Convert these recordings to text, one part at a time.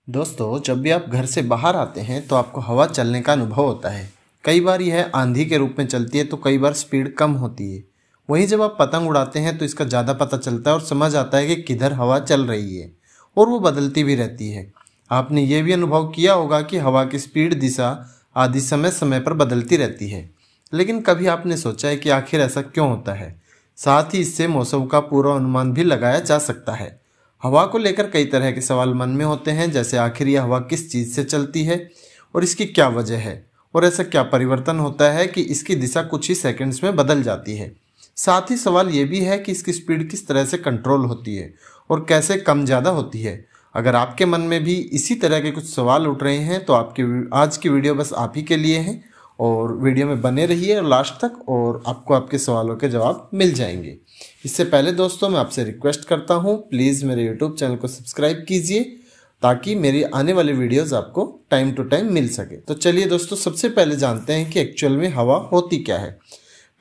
दोस्तों, जब भी आप घर से बाहर आते हैं तो आपको हवा चलने का अनुभव होता है। कई बार यह आंधी के रूप में चलती है तो कई बार स्पीड कम होती है। वहीं जब आप पतंग उड़ाते हैं तो इसका ज़्यादा पता चलता है और समझ आता है कि किधर हवा चल रही है और वो बदलती भी रहती है। आपने ये भी अनुभव किया होगा कि हवा की स्पीड, दिशा आदि समय समय पर बदलती रहती है। लेकिन कभी आपने सोचा है कि आखिर ऐसा क्यों होता है? साथ ही इससे मौसम का पूरा अनुमान भी लगाया जा सकता है। हवा को लेकर कई तरह के सवाल मन में होते हैं, जैसे आखिर यह हवा किस चीज़ से चलती है और इसकी क्या वजह है, और ऐसा क्या परिवर्तन होता है कि इसकी दिशा कुछ ही सेकंड्स में बदल जाती है। साथ ही सवाल ये भी है कि इसकी स्पीड किस तरह से कंट्रोल होती है और कैसे कम ज़्यादा होती है। अगर आपके मन में भी इसी तरह के कुछ सवाल उठ रहे हैं तो आपकी आज की वीडियो बस आप ही के लिए है, और वीडियो में बने रहिए और लास्ट तक, और आपको आपके सवालों के जवाब मिल जाएंगे। इससे पहले दोस्तों, मैं आपसे रिक्वेस्ट करता हूँ, प्लीज़ मेरे यूट्यूब चैनल को सब्सक्राइब कीजिए ताकि मेरी आने वाली वीडियोस आपको टाइम टू टाइम मिल सके। तो चलिए दोस्तों, सबसे पहले जानते हैं कि एक्चुअल में हवा होती क्या है।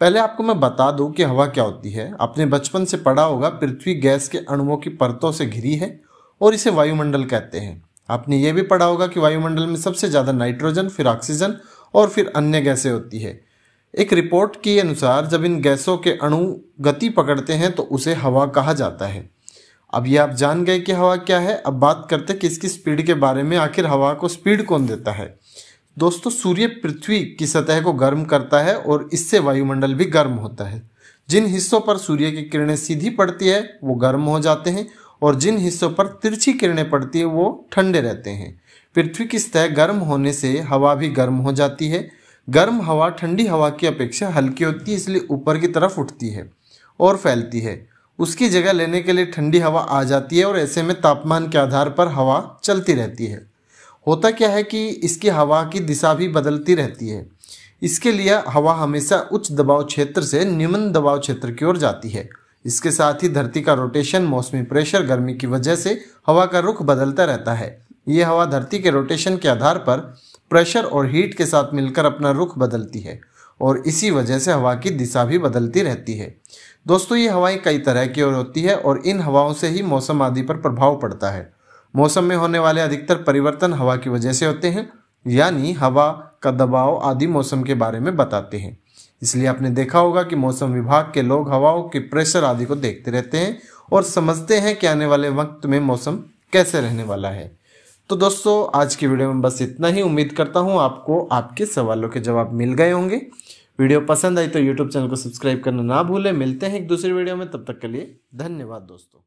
पहले आपको मैं बता दूं कि हवा क्या होती है। आपने बचपन से पढ़ा होगा, पृथ्वी गैस के अणुओं की परतों से घिरी है और इसे वायुमंडल कहते हैं। आपने ये भी पढ़ा होगा कि वायुमंडल में सबसे ज़्यादा नाइट्रोजन, फिर ऑक्सीजन और फिर अन्य गैसें होती है। एक रिपोर्ट के अनुसार जब इन गैसों के अणु गति पकड़ते हैं तो उसे हवा कहा जाता है। अब ये आप जान गए कि हवा क्या है। अब बात करते हैं कि इसकी स्पीड के बारे में। आखिर हवा को स्पीड कौन देता है? दोस्तों, सूर्य पृथ्वी की सतह को गर्म करता है और इससे वायुमंडल भी गर्म होता है। जिन हिस्सों पर सूर्य की किरणें सीधी पड़ती है वो गर्म हो जाते हैं, और जिन हिस्सों पर तिरछी किरणें पड़ती है वो ठंडे रहते हैं। पृथ्वी की सतह गर्म होने से हवा भी गर्म हो जाती है। गर्म हवा ठंडी हवा की अपेक्षा हल्की होती है, इसलिए ऊपर की तरफ उठती है और फैलती है। उसकी जगह लेने के लिए ठंडी हवा आ जाती है और ऐसे में तापमान के आधार पर हवा चलती रहती है। होता क्या है कि इसकी हवा की दिशा भी बदलती रहती है। इसके लिए हवा हमेशा उच्च दबाव क्षेत्र से निम्न दबाव क्षेत्र की ओर जाती है। इसके साथ ही धरती का रोटेशन, मौसमी प्रेशर, गर्मी की वजह से हवा का रुख बदलता रहता है। ये हवा धरती के रोटेशन के आधार पर प्रेशर और हीट के साथ मिलकर अपना रुख बदलती है, और इसी वजह से हवा की दिशा भी बदलती रहती है। दोस्तों, ये हवाएं कई तरह की होती है और इन हवाओं से ही मौसम आदि पर प्रभाव पड़ता है। मौसम में होने वाले अधिकतर परिवर्तन हवा की वजह से होते हैं, यानी हवा का दबाव आदि मौसम के बारे में बताते हैं। इसलिए आपने देखा होगा कि मौसम विभाग के लोग हवाओं के प्रेशर आदि को देखते रहते हैं और समझते हैं कि आने वाले वक्त में मौसम कैसे रहने वाला है। तो दोस्तों, आज की वीडियो में बस इतना ही। उम्मीद करता हूँ आपको आपके सवालों के जवाब मिल गए होंगे। वीडियो पसंद आई तो यूट्यूब चैनल को सब्सक्राइब करना ना भूलें। मिलते हैं एक दूसरी वीडियो में, तब तक के लिए धन्यवाद दोस्तों।